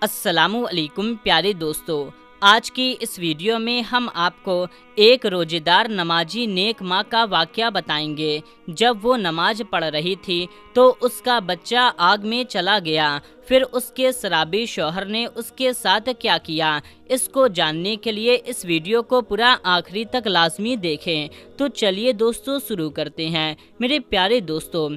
السلام علیکم پیارے دوستو، آج کی اس ویڈیو میں ہم آپ کو ایک روزے دار نمازی نیک ماں کا واقعہ بتائیں گے۔ جب وہ نماز پڑھ رہی تھی تو اس کا بچہ آگ میں چلا گیا۔ پھر اس کے شرابی شوہر نے اس کے ساتھ کیا کیا، اس کو جاننے کے لیے اس ویڈیو کو پورا آخری تک لازمی دیکھیں۔ تو چلیے دوستو شروع کرتے ہیں۔ میرے پیارے دوستو،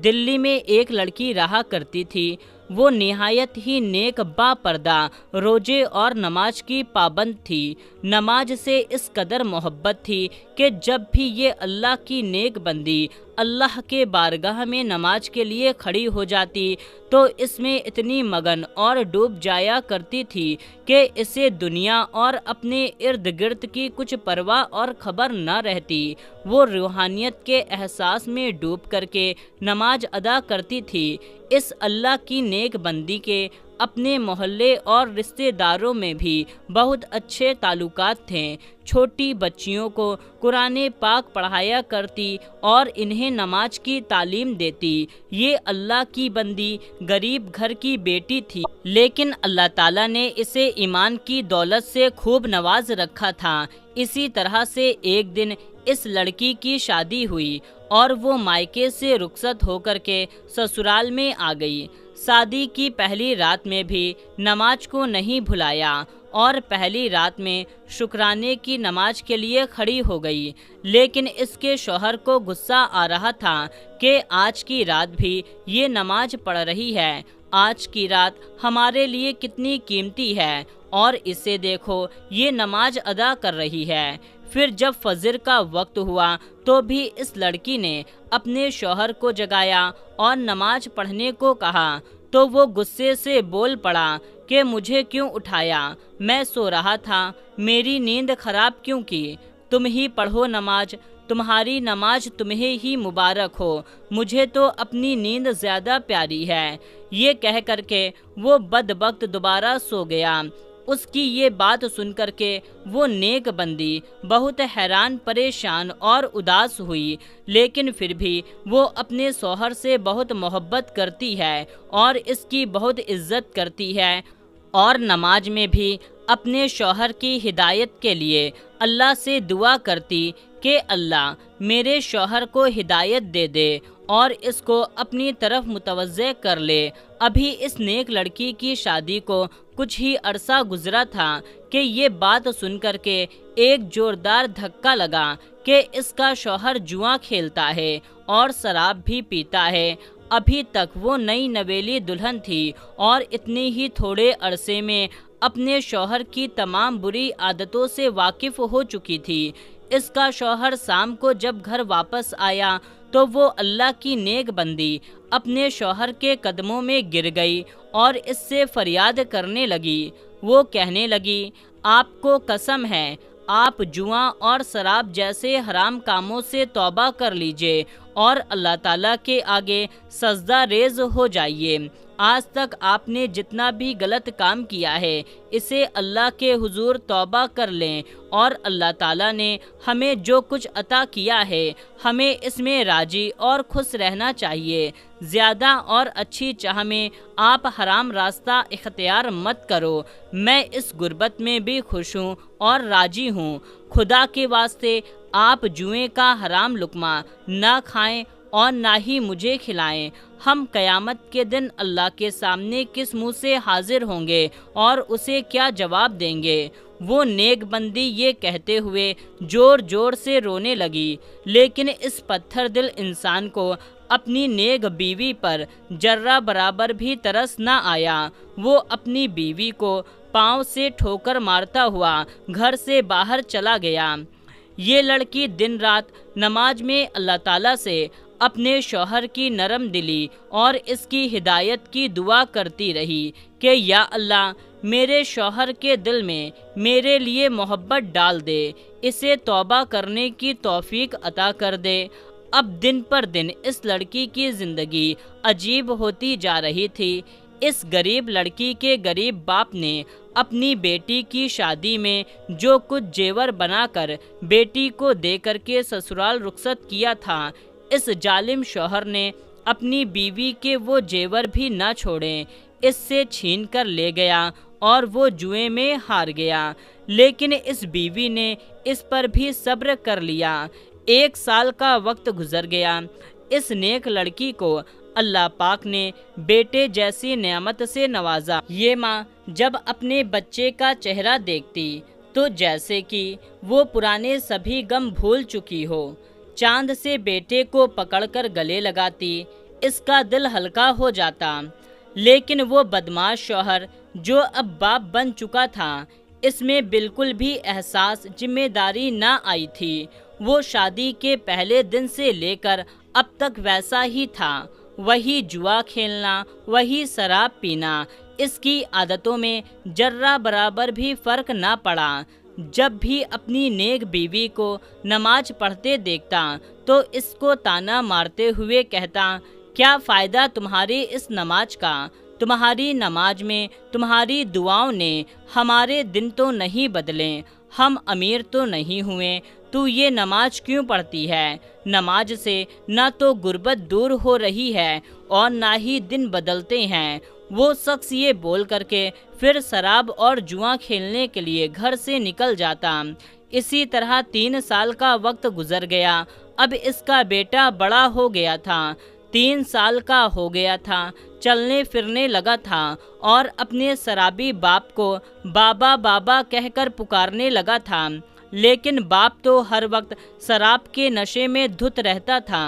دلی میں ایک لڑکی رہا کرتی تھی۔ وہ نہایت ہی نیک با پردہ، روزے اور نماز کی پابند تھی۔ نماز سے اس قدر محبت تھی کہ جب بھی یہ اللہ کی نیک بندی اللہ کے بارگاہ میں نماز کے لیے کھڑی ہو جاتی تو اس میں اتنی مگن اور ڈوب جایا کرتی تھی کہ اسے دنیا اور اپنے ارد گرد کی کچھ پرواہ اور خبر نہ رہتی۔ وہ روحانیت کے احساس میں ڈوب کر کے نماز ادا کرتی تھی۔ اس اللہ کی نیک بندی کے اپنے محلے اور رشتہ داروں میں بھی بہت اچھے تعلقات تھے۔ چھوٹی بچیوں کو قرآن پاک پڑھایا کرتی اور انہیں نماز کی تعلیم دیتی۔ یہ اللہ کی بندی غریب گھر کی بیٹی تھی، لیکن اللہ تعالیٰ نے اسے ایمان کی دولت سے خوب نواز رکھا تھا۔ اسی طرح سے ایک دن اس لڑکی کی شادی ہوئی اور وہ مائکے سے رخصت ہو کر کے سسرال میں آ گئی۔ شادی کی پہلی رات میں بھی نماز کو نہیں بھلایا اور پہلی رات میں شکرانے کی نماز کے لیے کھڑی ہو گئی، لیکن اس کے شوہر کو غصہ آ رہا تھا کہ آج کی رات بھی یہ نماز پڑھ رہی ہے۔ آج کی رات ہمارے لیے کتنی قیمتی ہے اور اسے دیکھو، یہ نماز ادا کر رہی ہے۔ پھر جب فجر کا وقت ہوا تو بھی اس لڑکی نے اپنے شوہر کو جگایا اور نماز پڑھنے کو کہا تو وہ غصے سے بول پڑا کہ مجھے کیوں اٹھایا، میں سو رہا تھا، میری نیند خراب کیوں کی؟ تم ہی پڑھو نماز، تمہاری نماز تمہیں ہی مبارک ہو، مجھے تو اپنی نیند زیادہ پیاری ہے۔ یہ کہہ کر کے وہ بدبخت دوبارہ سو گیا۔ اس کی یہ بات سن کر کے وہ نیک بندی بہت حیران پریشان اور اداس ہوئی، لیکن پھر بھی وہ اپنے شوہر سے بہت محبت کرتی ہے اور اس کی بہت عزت کرتی ہے، اور نماز میں بھی اپنے شوہر کی ہدایت کے لیے اللہ سے دعا کرتی کہ اللہ میرے شوہر کو ہدایت دے دے اور اس کو اپنی طرف متوجہ کر لے۔ ابھی اس نیک لڑکی کی شادی کو کچھ ہی عرصہ گزرا تھا کہ یہ بات سن کر کے ایک زوردار دھکا لگا کہ اس کا شوہر جوا کھیلتا ہے اور شراب بھی پیتا ہے۔ ابھی تک وہ نئی نویلی دلہن تھی اور اتنے ہی تھوڑے عرصے میں اپنے شوہر کی تمام بری عادتوں سے واقف ہو چکی تھی۔ اس کا شوہر شام کو جب گھر واپس آیا تو وہ اللہ کی نیک بندی اپنے شوہر کے قدموں میں گر گئی اور اس سے فریاد کرنے لگی۔ وہ کہنے لگی، آپ کو قسم ہے، آپ جوا اور شراب جیسے حرام کاموں سے توبہ کر لیجئے اور اللہ تعالیٰ کے آگے سجدہ ریز ہو جائیے۔ آج تک آپ نے جتنا بھی غلط کام کیا ہے اسے اللہ کے حضور توبہ کر لیں، اور اللہ تعالیٰ نے ہمیں جو کچھ عطا کیا ہے ہمیں اس میں راضی اور خوش رہنا چاہیے۔ زیادہ اور اچھی چاہ میں آپ حرام راستہ اختیار مت کرو۔ میں اس غربت میں بھی خوش ہوں اور راضی ہوں۔ خدا کے واسطے آپ جوئے کا حرام لقمہ نہ کھائیں اور نہ ہی مجھے کھلائیں۔ ہم قیامت کے دن اللہ کے سامنے کس منہ سے حاضر ہوں گے اور اسے کیا جواب دیں گے؟ وہ نیک بندی یہ کہتے ہوئے زور زور سے رونے لگی، لیکن اس پتھر دل انسان کو اپنی نیک بیوی پر ذرہ برابر بھی ترس نہ آیا۔ وہ اپنی بیوی کو پاؤں سے ٹھوکر مارتا ہوا گھر سے باہر چلا گیا۔ یہ لڑکی دن رات نماز میں اللہ تعالیٰ سے اپنے شوہر کی نرم دلی اور اس کی ہدایت کی دعا کرتی رہی کہ یا اللہ میرے شوہر کے دل میں میرے لیے محبت ڈال دے، اسے توبہ کرنے کی توفیق عطا کر دے۔ اب دن پر دن اس لڑکی کی زندگی عجیب ہوتی جا رہی تھی۔ اس غریب لڑکی کے غریب باپ نے اپنی بیٹی کی شادی میں جو کچھ زیور بنا کر بیٹی کو دے کر کے سسرال رخصت کیا تھا، اس ظالم شوہر نے اپنی بیوی کے وہ زیور بھی نہ چھوڑیں۔ اس سے چھین کر لے گیا اور وہ جوئے میں ہار گیا، لیکن اس بیوی نے اس پر بھی صبر کر لیا۔ 1 سال کا وقت گزر گیا۔ اس نیک لڑکی کو اللہ پاک نے بیٹے جیسی نعمت سے نوازا۔ یہ ماں جب اپنے بچے کا چہرہ دیکھتی تو جیسے کہ وہ پرانے سبھی غم بھول چکی ہو، چاند سے بیٹے کو پکڑ کر گلے لگاتی، اس کا دل ہلکا ہو جاتا۔ لیکن وہ بدماش شوہر جو اب باپ بن چکا تھا، اس میں بالکل بھی احساس ذمہ داری نہ آئی تھی۔ وہ شادی کے پہلے دن سے لے کر اب تک ویسا ہی تھا، وہی جوا کھیلنا، وہی شراب پینا۔ اس کی عادتوں میں ذرہ برابر بھی فرق نہ پڑا۔ جب بھی اپنی نیک بیوی کو نماز پڑھتے دیکھتا تو اس کو طعنہ مارتے ہوئے کہتا، کیا فائدہ تمہاری اس نماز کا؟ تمہاری نماز میں تمہاری دعاؤں نے ہمارے دن تو نہیں بدلے، ہم امیر تو نہیں ہوئے، تو یہ نماز کیوں پڑھتی ہے؟ نماز سے نہ تو غربت دور ہو رہی ہے اور نہ ہی دن بدلتے ہیں۔ وہ شخص یہ بول کر کے پھر شراب اور جوا کھیلنے کے لیے گھر سے نکل جاتا۔ اسی طرح 3 سال کا وقت گزر گیا۔ اب اس کا بیٹا بڑا ہو گیا تھا، 3 سال کا ہو گیا تھا، چلنے پھرنے لگا تھا اور اپنے شرابی باپ کو بابا بابا کہہ کر پکارنے لگا تھا۔ لیکن باپ تو ہر وقت شراب کے نشے میں دھت رہتا تھا۔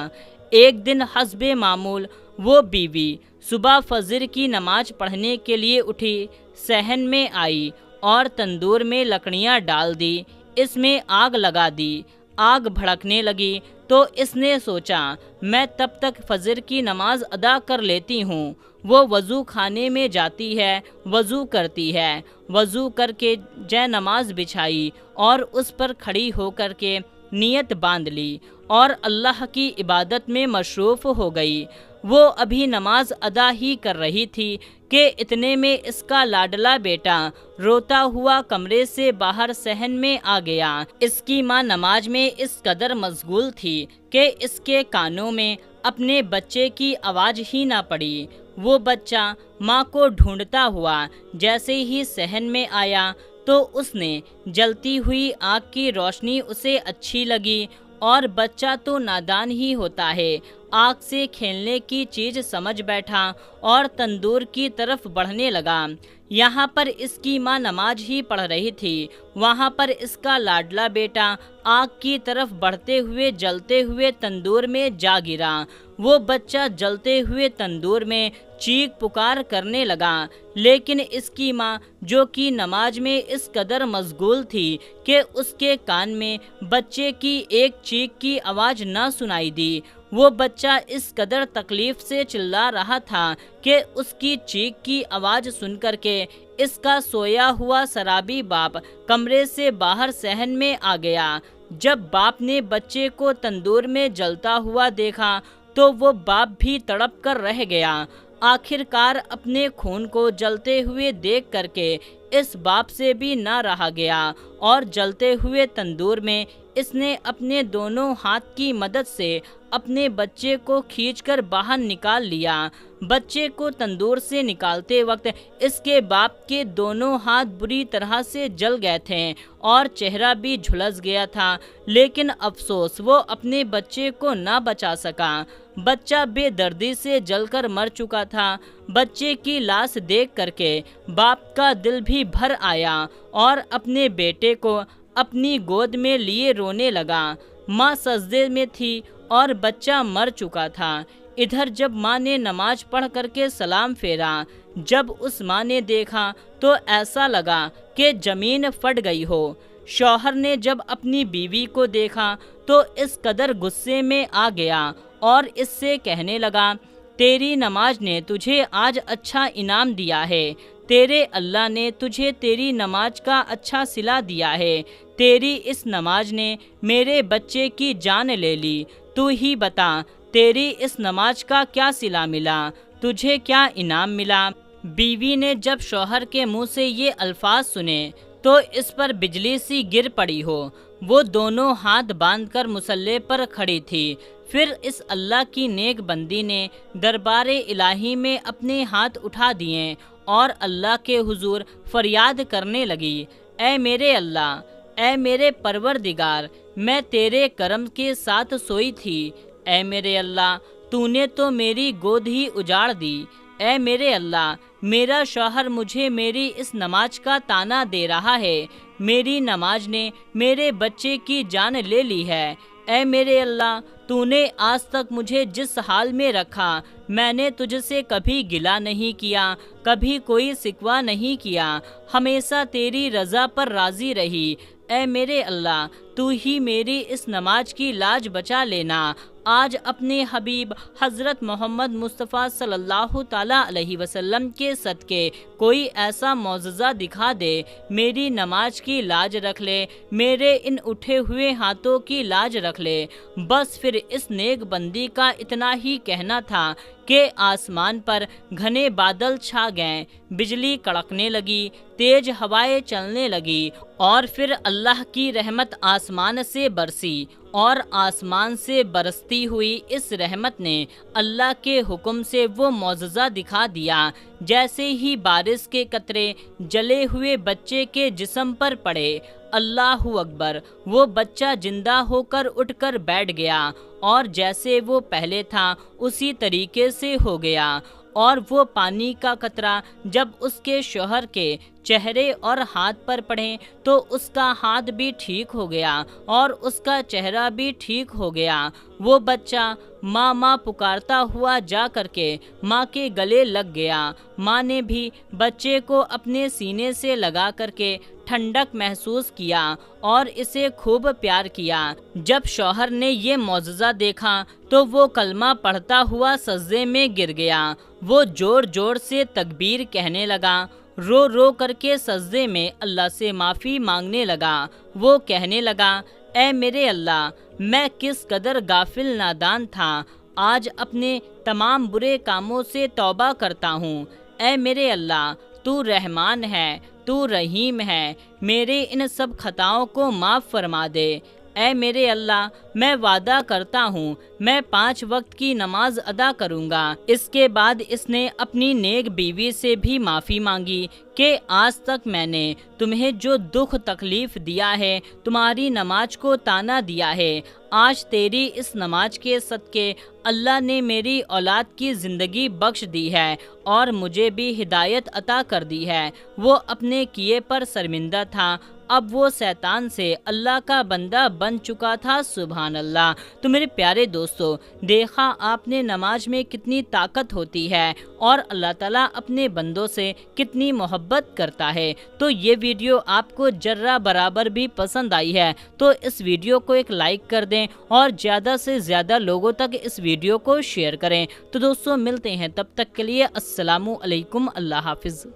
ایک دن حسب معمول وہ بیوی صبح فجر کی نماز پڑھنے کے لیے اٹھی، صحن میں آئی اور تندور میں لکڑیاں ڈال دی، اس میں آگ لگا دی۔ آگ بھڑکنے لگی تو اس نے سوچا میں تب تک فجر کی نماز ادا کر لیتی ہوں۔ وہ وضو خانے میں جاتی ہے، وضو کرتی ہے، وضو کر کے جے نماز بچھائی اور اس پر کھڑی ہو کر کے نیت باندھ لی اور اللہ کی عبادت میں مصروف ہو گئی۔ وہ ابھی نماز ادا ہی کر رہی تھی کہ اتنے میں اس کا لاڈلا بیٹا روتا ہوا کمرے سے باہر صحن میں آ گیا۔ اس کی ماں نماز میں اس قدر مشغول تھی کہ اس کے کانوں میں اپنے بچے کی آواز ہی نہ پڑی۔ وہ بچہ ماں کو ڈھونڈتا ہوا جیسے ہی صحن میں آیا تو اس نے جلتی ہوئی آنکھ کی روشنی اسے اچھی لگی، اور بچہ تو نادان ہی ہوتا ہے، آگ سے کھیلنے کی چیز سمجھ بیٹھا اور تندور کی طرف بڑھنے لگا۔ یہاں پر اس کی ماں نماز ہی پڑھ رہی تھی، وہاں پر اس کا لاڈلا بیٹا آگ کی طرف بڑھتے ہوئے جلتے ہوئے تندور میں جا گرا۔ وہ بچہ جلتے ہوئے تندور میں چیخ پکار کرنے لگا، لیکن اس کی ماں جو کہ نماز میں اس قدر مشغول تھی کہ اس کے کان میں بچے کی ایک چیخ کی آواز نہ سنائی دی۔ وہ بچہ اس قدر تکلیف سے چلا رہا تھا کہ اس کی چیخ کی آواز سن کر کے اس کا سویا ہوا شرابی باپ کمرے سے باہر صحن میں آ گیا۔ جب باپ نے بچے کو تندور میں جلتا ہوا دیکھا تو وہ باپ بھی تڑپ کر رہ گیا۔ آخر کار اپنے خون کو جلتے ہوئے دیکھ کر کے اس باپ سے بھی نہ رہا گیا اور جلتے ہوئے تندور میں اس نے اپنے دونوں ہاتھ کی مدد سے اپنے بچے کو کھینچ کر باہر نکال لیا۔ بچے کو تندور سے نکالتے وقت اس کے باپ کے دونوں ہاتھ بری طرح سے جل گئے تھے اور چہرہ بھی جھلس گیا تھا، لیکن افسوس وہ اپنے بچے کو نہ بچا سکا۔ بچہ بے دردی سے جل کر مر چکا تھا۔ بچے کی لاش دیکھ کر کے باپ کا دل بھی بھر آیا اور اپنے بیٹے کو اپنی گود میں لیے رونے لگا۔ ماں سجدے میں تھی اور بچہ مر چکا تھا۔ ادھر جب ماں نے نماز پڑھ کر کے سلام پھیرا، جب اس ماں نے دیکھا تو ایسا لگا کہ زمین پھٹ گئی ہو۔ شوہر نے جب اپنی بیوی کو دیکھا تو اس قدر غصے میں آ گیا اور اس سے کہنے لگا، تیری نماز نے تجھے آج اچھا انعام دیا ہے، تیرے اللہ نے تجھے تیری نماز کا اچھا صلہ دیا ہے، تیری اس نماز نے میرے بچے کی جان لے لی، تو ہی بتا تیری اس نماز کا کیا صلہ ملا، تجھے کیا انعام ملا؟ بیوی نے جب شوہر کے منہ سے یہ الفاظ سنے تو اس پر بجلی سی گر پڑی ہو۔ وہ دونوں ہاتھ باندھ کر مصلی پر کھڑی تھی۔ پھر اس اللہ کی نیک بندی نے دربار الہی میں اپنے ہاتھ اٹھا دیے اور اللہ کے حضور فریاد کرنے لگی، اے میرے اللہ، اے میرے پروردگار، میں تیرے کرم کے ساتھ سوئی تھی، اے میرے اللہ، تو نے تو میری گود ہی اجاڑ دی، اے میرے اللہ، میرا شوہر مجھے میری اس نماز کا طعنہ دے رہا ہے، میری نماز نے میرے بچے کی جان لے لی ہے، اے میرے اللہ، تو نے آج تک مجھے جس حال میں رکھا، میں نے تجھ سے کبھی گلہ نہیں کیا، کبھی کوئی شکوہ نہیں کیا، ہمیشہ تیری رضا پر راضی رہی، اے میرے اللہ، تو ہی میری اس نماز کی لاج بچا لینا، آج اپنے حبیب حضرت محمد مصطفیٰ صلی اللہ تعالیٰ علیہ وسلم کے صدقے کوئی ایسا معجزہ دکھا دے، میری نماز کی لاج رکھ لے، میرے ان اٹھے ہوئے ہاتھوں کی لاج رکھ لے۔ بس پھر اس نیک بندی کا اتنا ہی کہنا تھا کہ آسمان پر گھنے بادل چھا گئے، بجلی کڑکنے لگی، تیز ہوائیں چلنے لگی، اور پھر اللہ کی رحمت آسمان سے برسی، اور آسمان سے برستی ہوئی اس رحمت نے اللہ کے حکم سے وہ معجزہ دکھا دیا، جیسے ہی بارش کے قطرے جلے ہوئے بچے کے جسم پر پڑے، اللہ اکبر، وہ بچہ زندہ ہو کر اٹھ کر بیٹھ گیا، اور جیسے وہ پہلے تھا اسی طریقے سے ہو گیا، اور وہ پانی کا قطرہ جب اس کے شوہر کے چہرے اور ہاتھ پر پڑے تو اس کا ہاتھ بھی ٹھیک ہو گیا اور اس کا چہرہ بھی ٹھیک ہو گیا، وہ بچہ ماں ماں پکارتا ہوا جا کر کے ماں کے گلے لگ گیا، ماں نے بھی بچے کو اپنے سینے سے لگا کر کے ٹھنڈک محسوس کیا اور اسے خوب پیار کیا۔ جب شوہر نے یہ معجزہ دیکھا تو وہ کلمہ پڑھتا ہوا سجدے میں گر گیا، وہ زور زور سے تکبیر کہنے لگا، رو رو کر کے سجدے میں اللہ سے معافی مانگنے لگا، وہ کہنے لگا، اے میرے اللہ، میں کس قدر غافل نادان تھا، آج اپنے تمام برے کاموں سے توبہ کرتا ہوں، اے میرے اللہ، تو رحمان ہے، تو رحیم ہے، میرے ان سب خطاؤں کو معاف فرما دے، اے میرے اللہ، میں وعدہ کرتا ہوں میں 5 وقت کی نماز ادا کروں گا۔ اس کے بعد اس نے اپنی نیک بیوی سے بھی معافی مانگی کہ آج تک میں نے تمہیں جو دکھ تکلیف دیا ہے، تمہاری نماز کو طعنہ دیا ہے، آج تیری اس نماز کے صدقے اللہ نے میری اولاد کی زندگی بخش دی ہے اور مجھے بھی ہدایت عطا کر دی ہے۔ وہ اپنے کیے پر شرمندہ تھا، اب وہ شیطان سے اللہ کا بندہ بن چکا تھا، سبحان اللہ۔ تو میرے پیارے دوستو، دیکھا آپ نے نماز میں کتنی طاقت ہوتی ہے اور اللہ تعالیٰ اپنے بندوں سے کتنی محبت کرتا ہے۔ تو یہ ویڈیو آپ کو ذرہ برابر بھی پسند آئی ہے تو اس ویڈیو کو ایک لائک کر دیں اور زیادہ سے زیادہ لوگوں تک اس ویڈیو کو شیئر کریں۔ تو دوستو، ملتے ہیں تب تک کے لیے، السلام علیکم، اللہ حافظ۔